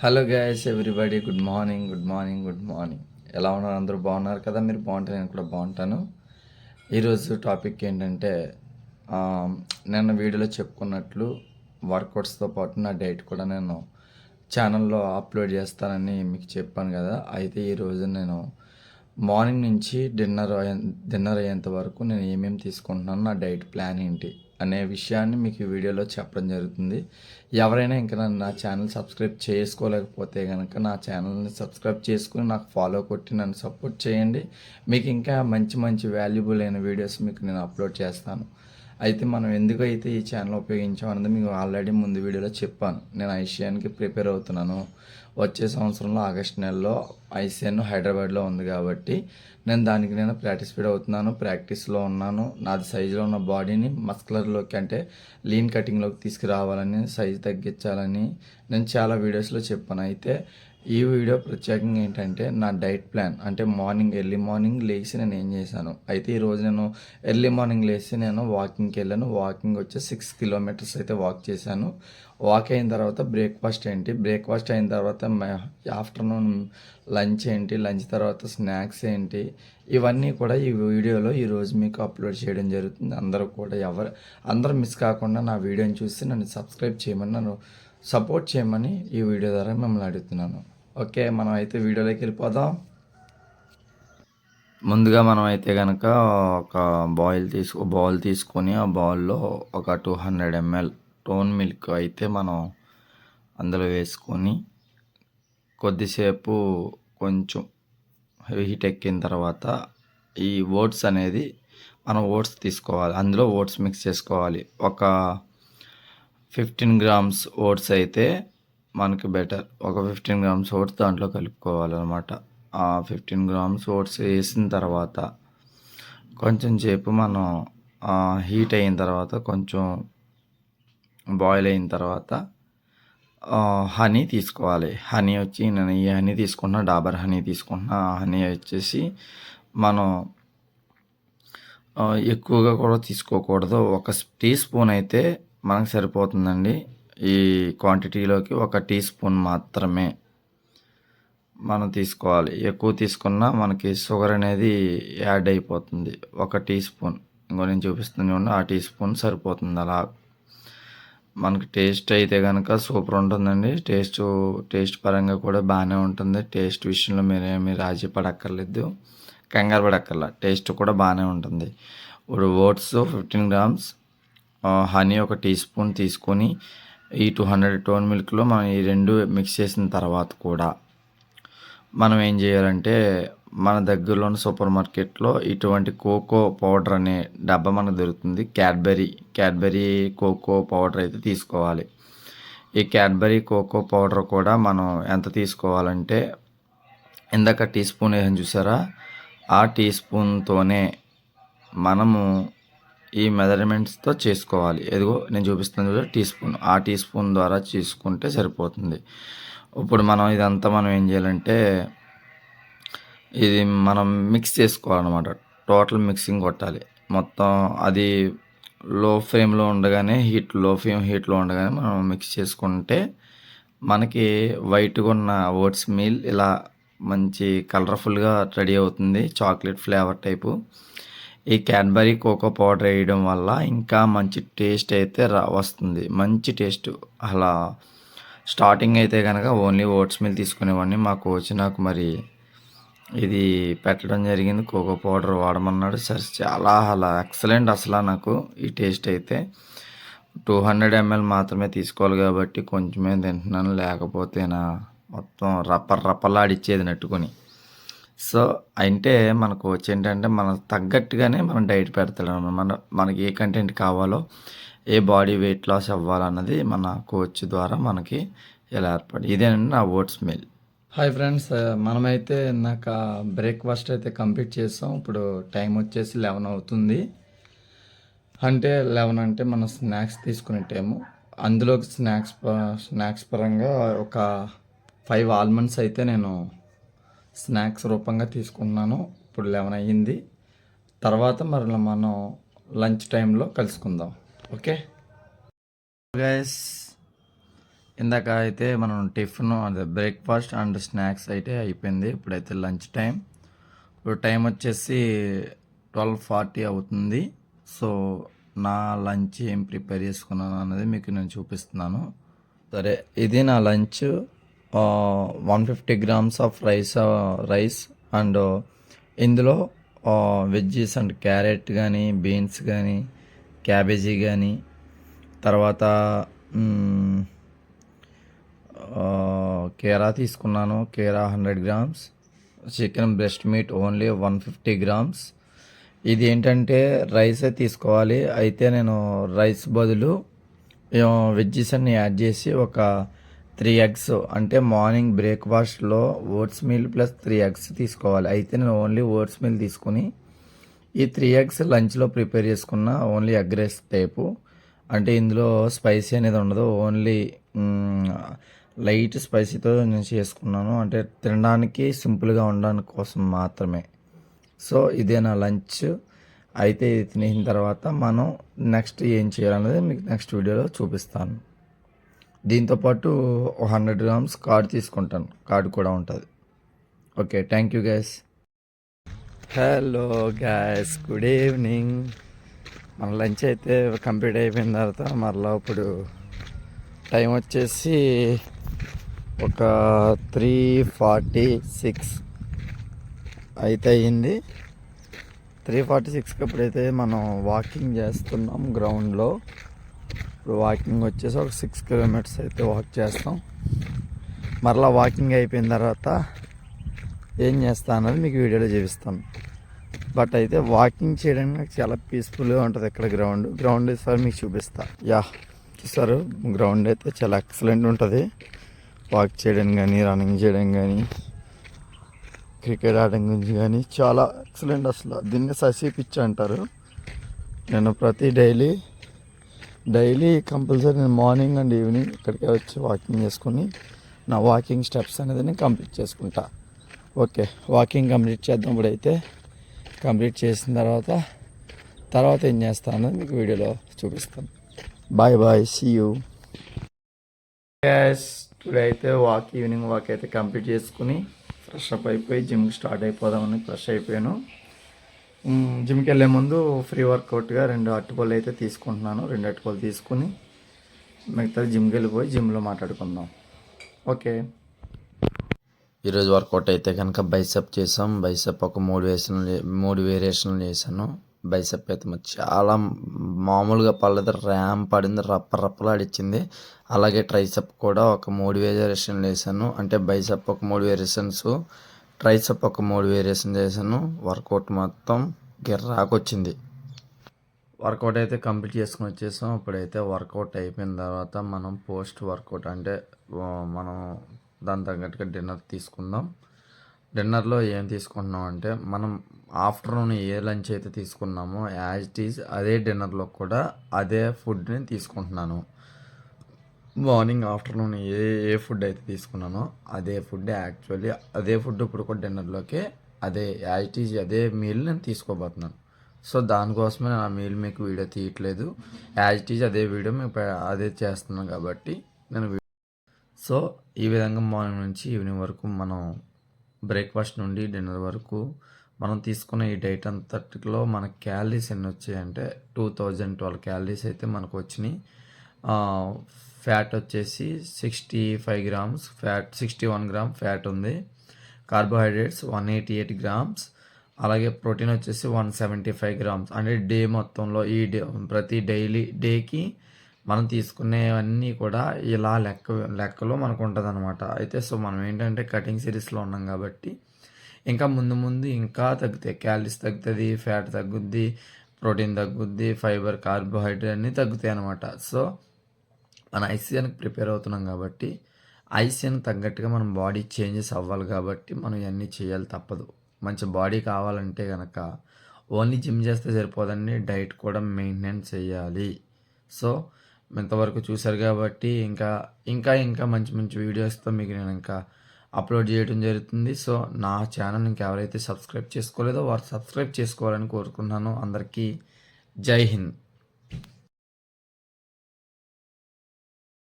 Hello guys everybody, good morning good morning good morning. ఎలా ఉన్నారు? అందరూ బాగున్నారు కదా? మీరు బాగుంటే నేను కూడా బాగుంటాను. ఈరోజు టాపిక్ ఏంటంటే, ఆ, నేను వీడియోలో చెప్పుకున్నట్లు వర్కౌట్స్తో పాటు నా డైట్ కూడా నేను ఛానల్లో అప్లోడ్ చేస్తానని మీకు చెప్పాను కదా. అయితే ఈరోజు నేను మార్నింగ్ నుంచి డిన్నర్ అయ్యేంత వరకు నేను ఏమేమి తీసుకుంటున్నాను, నా డైట్ ప్లాన్ ఏంటి అనే విషయాన్ని మీకు ఈ వీడియోలో చెప్పడం జరుగుతుంది. ఎవరైనా ఇంకా నా ఛానల్ సబ్స్క్రైబ్ చేసుకోలేకపోతే కనుక నా ఛానల్ని సబ్స్క్రైబ్ చేసుకుని నాకు ఫాలో కొట్టి నన్ను సపోర్ట్ చేయండి. మీకు ఇంకా మంచి మంచి వాల్యుబుల్ అయిన వీడియోస్ మీకు నేను అప్లోడ్ చేస్తాను. అయితే మనం ఎందుకైతే ఈ ఛానల్ ఉపయోగించామన్నది మీకు ఆల్రెడీ ముందు వీడియోలో చెప్పాను. నేను ఐసీఎన్కి ప్రిపేర్ అవుతున్నాను. వచ్చే సంవత్సరంలో ఆగస్ట్ నెలలో ఐసీఎన్ హైదరాబాద్లో ఉంది కాబట్టి నేను ప్రాక్టీస్పేట్ అవుతున్నాను, ప్రాక్టీస్లో ఉన్నాను. నాది సైజులో ఉన్న బాడీని మస్కులర్లోకి అంటే లీన్ కటింగ్లోకి తీసుకురావాలని, సైజు తగ్గించాలని నేను చాలా వీడియోస్లో చెప్పాను. అయితే ఈ వీడియో ప్రత్యేకంగా ఏంటంటే నా డైట్ ప్లాన్, అంటే ఎర్లీ మార్నింగ్ లేచి నేను ఏం చేశాను. అయితే ఈరోజు నేను ఎర్లీ మార్నింగ్ లేచి నేను వాకింగ్కి వెళ్ళాను. వాకింగ్ వచ్చి 6 కిలోమీటర్స్ అయితే వాక్ చేశాను. వాక్ అయిన తర్వాత బ్రేక్ఫాస్ట్ ఏంటి, బ్రేక్ఫాస్ట్ అయిన తర్వాత ఆఫ్టర్నూన్ లంచ్ ఏంటి, లంచ్ తర్వాత స్నాక్స్ ఏంటి, ఇవన్నీ కూడా ఈ వీడియోలో ఈరోజు మీకు అప్లోడ్ చేయడం జరుగుతుంది. అందరూ కూడా అందరూ మిస్ కాకుండా నా వీడియోని చూసి నన్ను సబ్స్క్రైబ్ చేయమని, నన్ను సపోర్ట్ చేయమని ఈ వీడియో ద్వారా మిమ్మల్ని అడుగుతున్నాను. ఓకే, మనం అయితే వీడియోలోకి వెళ్ళిపోదాం. ముందుగా మనం అయితే కనుక ఒక బౌల్ తీసుకొని ఆ బౌల్లో ఒక 200 ml టోన్ మిల్క్ అయితే మనం అందులో వేసుకొని కొద్దిసేపు కొంచెం హీట్ ఎక్కిన తర్వాత ఈ ఓట్స్ అనేది మనం ఓట్స్ తీసుకోవాలి. అందులో ఓట్స్ మిక్స్ చేసుకోవాలి. ఒక 15 గ్రామ్స్ ఓట్స్ అయితే మనకి బెటర్. ఒక 15 గ్రామ్స్ ఓట్స్ దాంట్లో కలుపుకోవాలన్నమాట. ఆ 15 గ్రామ్స్ ఓట్స్ వేసిన తర్వాత కొంచెం సేపు మనం హీట్ అయిన తర్వాత, కొంచెం బాయిల్ అయిన తర్వాత హనీ తీసుకోవాలి. హనీ వచ్చి నేను ఈ హనీ తీసుకున్నా, డాబర్ హనీ తీసుకున్నా. హనీ వచ్చేసి మనం ఎక్కువగా కూడా తీసుకోకూడదు. ఒక టీ స్పూన్ అయితే మనకు సరిపోతుందండి. ఈ క్వాంటిటీలోకి ఒక టీ స్పూన్ మాత్రమే మనం తీసుకోవాలి. ఎక్కువ తీసుకున్నా మనకి షుగర్ అనేది యాడ్ అయిపోతుంది. ఒక టీ స్పూన్, నేను చూపిస్తుంది చూడండి, ఆ టీ స్పూన్ సరిపోతుంది. అలా మనకి టేస్ట్ అయితే కనుక సూపర్ ఉంటుందండి. టేస్ట్ పరంగా కూడా బాగానే ఉంటుంది. టేస్ట్ విషయంలో మీరేమీ రాజీ పడక్కర్లేదు, కంగారు పడక్కర్లా. టేస్ట్ కూడా బాగానే ఉంటుంది. ఇప్పుడు ఓట్స్ 15 గ్రామ్స్, హనీ ఒక టీ స్పూన్ తీసుకొని ఈ 200 టోన్ మిల్క్లో మనం ఈ రెండు మిక్స్ చేసిన తర్వాత కూడా మనం ఏం చేయాలంటే, మన దగ్గరలోని సూపర్ మార్కెట్లో ఇటువంటి కోకో పౌడర్ అనే డబ్బా మనకు దొరుకుతుంది. క్యాడ్బరీ కోకో పౌడర్ అయితే తీసుకోవాలి. ఈ క్యాడ్బరీ కోకో పౌడర్ కూడా మనం ఎంత తీసుకోవాలంటే, ఇందాక టీ స్పూన్ వేసాను చూసారా, ఆ టీ స్పూన్తోనే మనము ఈ మెజర్మెంట్స్తో చేసుకోవాలి. ఎదిగో నేను చూపిస్తాను చూడ, టీ స్పూన్, ఆ టీ స్పూన్ ద్వారా చేసుకుంటే సరిపోతుంది. ఇప్పుడు ఇదంతా మనం ఏం చేయాలంటే, ఇది మనం మిక్స్ చేసుకోవాలన్నమాట. టోటల్ మిక్సింగ్ కొట్టాలి మొత్తం. అది లో ఫ్లేమ్లో ఉండగానే, హీట్లో ఉండగానే మనం మిక్స్ చేసుకుంటే మనకి వైట్గా ఉన్న ఓట్స్ మీల్ ఇలా మంచి కలర్ఫుల్గా రెడీ అవుతుంది. Chocolate flavour type. ఈ క్యాడ్బరీ కోకో పౌడర్ వేయడం వల్ల ఇంకా మంచి టేస్ట్ అయితే వస్తుంది. మంచి టేస్ట్. అలా స్టార్టింగ్ అయితే కనుక ఓన్లీ ఓట్స్ మిల్ తీసుకునేవాడిని. మా కోచ్ నాకు మరి ఇది పెట్టడం జరిగింది, కోకో పౌడర్ వాడమన్నాడు. సరే, చాలా అలా ఎక్సలెంట్. అసలు నాకు ఈ టేస్ట్ అయితే 200 ml మాత్రమే తీసుకోవాలి కాబట్టి కొంచెమే తింటున్నాను. లేకపోతే మొత్తం రప్పలాడిచ్చేది నట్టుకొని. సో అంటే మన కోచ్ ఏంటంటే మనకు తగ్గట్టుగానే మనం డైట్ పెడతాడు. మనకి ఏ కంటెంట్ కావాలో, ఏ బాడీ వెయిట్ లాస్ అవ్వాలన్నది మన కోచ్ ద్వారా మనకి ఇలా ఏర్పడి. ఇదేనండి నా ఓట్స్ మీల్. హాయ్ ఫ్రెండ్స్, మనమైతే ఇందాక బ్రేక్ఫాస్ట్ అయితే కంప్లీట్ చేసాం. ఇప్పుడు టైం వచ్చేసి 11 అవుతుంది. అంటే 11 అంటే మనం స్నాక్స్ తీసుకునే టైము. అందులోకి స్నాక్స్ పరంగా ఒక 5 ఆల్మండ్స్ అయితే నేను స్నాక్స్ రూపంగా తీసుకున్నాను. ఇప్పుడు 11 అయ్యింది. తర్వాత మరి మనం లంచ్ టైంలో కలుసుకుందాం. ఓకే గైస్, ఇందాక అయితే మనం టిఫిన్ అదే బ్రేక్ఫాస్ట్ అండ్ స్నాక్స్ అయితే అయిపోయింది. ఇప్పుడైతే లంచ్ టైం. ఇప్పుడు టైం వచ్చేసి 12:40 అవుతుంది. సో నా లంచ్ ఏం ప్రిపేర్ చేసుకున్నాను అన్నది మీకు నేను చూపిస్తున్నాను. సరే, ఇది నా lunch. 150 grams of rice and ఇందులో వెజ్జీస్ అండ్ క్యారెట్ కానీ, బీన్స్ కానీ, క్యాబేజీ కానీ, తర్వాత కేరా తీసుకున్నాను. కేరా 100 grams, chicken breast meet only 150 grams. ఇది ఏంటంటే రైసే తీసుకోవాలి. అయితే నేను రైస్ బదులు వెజ్జీస్ అన్ని యాడ్ చేసి ఒక 3 ఎగ్స్, అంటే మార్నింగ్ బ్రేక్ఫాస్ట్లో ఓట్స్ మీల్ ప్లస్ 3 ఎగ్స్ తీసుకోవాలి. అయితే నేను ఓన్లీ ఓట్స్ మీల్ తీసుకుని ఈ 3 ఎగ్స్ లంచ్లో ప్రిపేర్ చేసుకున్న ఓన్లీ ఎగ్ రైస్ టైపు. అంటే ఇందులో స్పైసీ అనేది ఉండదు, ఓన్లీ లైట్ స్పైసీతో నేను చేసుకున్నాను. అంటే తినడానికి సింపుల్గా ఉండడానికి కోసం మాత్రమే. సో ఇదే నా లంచ్. అయితే ఇది తినేసిన తర్వాత మనం నెక్స్ట్ ఏం చేయాలనేది మీకు నెక్స్ట్ వీడియోలో చూపిస్తాను. దీంతోపాటు 100 గ్రామ్స్ కార్డ్ తీసుకుంటాను, కార్డ్ కూడా ఉంటుంది. Okay, thank you guys. Hello guys, good evening. మన లంచ్ అయితే కంప్లీట్ అయిపోయిన తర్వాత మరలా ఇప్పుడు టైం వచ్చేసి ఒక 3:46 అయితే అయ్యింది. 3:46కి ఎప్పుడైతే మనం వాకింగ్ చేస్తున్నాం గ్రౌండ్లో. ఇప్పుడు వాకింగ్ వచ్చేసి ఒక 6 కిలోమీటర్స్ అయితే వాక్ చేస్తాం. మరలా వాకింగ్ అయిపోయిన తర్వాత ఏం చేస్తా అన్నది మీకు వీడియోలో చూపిస్తాను. బట్ అయితే వాకింగ్ చేయడానికి నాకు చాలా పీస్ఫుల్గా ఉంటుంది. ఇక్కడ గ్రౌండ్ సార్ మీకు చూపిస్తా. చూస్తారు, గ్రౌండ్ అయితే చాలా ఎక్సలెంట్ ఉంటుంది. వాక్ చేయడం కానీ, రన్నింగ్ చేయడం కానీ, క్రికెట్ ఆడడం గురించి కానీ చాలా ఎక్సలెంట్. అసలు దీన్ని శశి పిచ్ అంటారు. నేను డైలీ కంపల్సరీ నేను మార్నింగ్ అండ్ ఈవినింగ్ ఇక్కడికే వచ్చి వాకింగ్ చేసుకుని నా వాకింగ్ స్టెప్స్ అనేది నేను కంప్లీట్ చేసుకుంటా. ఓకే, వాకింగ్ కంప్లీట్ చేద్దాం. ఇప్పుడైతే కంప్లీట్ చేసిన తర్వాత ఏం చేస్తాను అన్నది మీకు వీడియోలో చూపిస్తాను. Bye bye, see you. Today అయితే ఈవినింగ్ వాక్ అయితే కంప్లీట్ చేసుకుని ఫ్రెష్ అప్ అయిపోయి జిమ్కి స్టార్ట్ అయిపోదామని ఫ్రెష్ అయిపోయాను. జిమ్కి వెళ్ళే ముందు ఫ్రీ వర్కౌట్గా 2 అరటిపళ్ళు అయితే తీసుకుంటున్నాను. 2 అరటిపళ్ళు తీసుకుని మిగతా జిమ్కి వెళ్ళిపోయి జిమ్లో మాట్లాడుకుందాం. ఓకే, ఈరోజు వర్కౌట్ అయితే కనుక బైసెప్ చేసాం. బైసెప్ ఒక 3 వేరియేషన్లు చేశాను. బైసెప్ అయితే మరి చాలా మామూలుగా పడలేదు, ర్యామ్ పడింది, రప్పలాడిచ్చింది. అలాగే ట్రైసెప్ కూడా ఒక 3 వేరియేషన్లు వేసాను. అంటే బైసెప్ ఒక 3 వేరియేషన్స్, ట్రైసెప్ ఒక 3 వేరియేషన్ చేశాను. వర్కౌట్ మొత్తం గిర్రాకొచ్చింది. వర్కౌట్ అయితే కంప్లీట్ చేసుకుని వచ్చేసాం. ఇప్పుడైతే వర్కౌట్ అయిపోయిన తర్వాత మనం పోస్ట్ వర్కౌట్ అంటే మనం దాని తగ్గట్టుగా డిన్నర్ తీసుకుందాం. డిన్నర్లో ఏం తీసుకుంటున్నాం అంటే మనం ఆఫ్టర్నూన్ ఏ లంచ్ అయితే తీసుకున్నామో యాజ్ ఇట్ ఈజ్ అదే డిన్నర్లో కూడా అదే ఫుడ్ని తీసుకుంటున్నాను. మార్నింగ్ ఆఫ్టర్నూన్ ఏ ఫుడ్ అయితే తీసుకున్నానో అదే ఫుడ్ ఇప్పుడు కూడా డిన్నర్లోకి అదే యాజ్ ఇట్ ఈజ్ అదే మీల్ నేను తీసుకోబోతున్నాను. సో దానికోసమే నేను ఆ మీల్ మీకు వీడియో తీయట్లేదు. యాజ్ ఇట్ ఈజ్ అదే వీడియో మీకు అదే చేస్తున్నాను కాబట్టి నేను. సో ఈ విధంగా మార్నింగ్ నుంచి ఈవినింగ్ వరకు మనం బ్రేక్ఫాస్ట్ నుండి డిన్నర్ వరకు మనం తీసుకున్న ఈ డైట్ అంతటిలో మన క్యాలరీస్ ఎన్ని వచ్చాయంటే 2012 క్యాలరీస్ అయితే మనకు వచ్చినాయి. ఫ్యాట్ వచ్చేసి 65 గ్రామ్స్, 61 గ్రామ్ ఫ్యాట్ ఉంది. కార్బోహైడ్రేట్స్ 188 గ్రామ్స్, అలాగే ప్రోటీన్ వచ్చేసి 175 గ్రామ్స్. అంటే డే మొత్తంలో ప్రతి డేకి మనం తీసుకునేవన్నీ కూడా ఇలా లెక్కలో మనకు ఉంటుంది అనమాట. అయితే సో మనం ఏంటంటే కటింగ్ సిరీస్లో ఉన్నాం కాబట్టి ఇంకా ముందు ఇంకా తగ్గుతాయి. క్యాలరీస్ తగ్గుతుంది, ఫ్యాట్ తగ్గుద్ది, ప్రోటీన్ తగ్గుద్ది, ఫైబర్, కార్బోహైడ్రేట్ అన్నీ తగ్గుతాయి అనమాట. సో మన ఐసీఎన్కి ప్రిపేర్ అవుతున్నాం కాబట్టి ఐసీఎన్ తగ్గట్టుగా మనం బాడీ చేంజెస్ అవ్వాలి కాబట్టి మనం ఇవన్నీ చేయాలి, తప్పదు. మంచి బాడీ కావాలంటే కనుక ఓన్లీ జిమ్ చేస్తే సరిపోదండి, డైట్ కూడా మెయింటైన్ చేయాలి. సో ఇంతవరకు చూశారు కాబట్టి ఇంకా మంచి వీడియోస్తో మీకు నేను ఇంకా అప్లోడ్ చేయడం జరుగుతుంది. సో నా ఛానల్ ఇంకెవరైతే సబ్స్క్రైబ్ చేసుకోలేదో వారు సబ్స్క్రైబ్ చేసుకోవాలని కోరుకున్నాను. అందరికీ జై హింద్.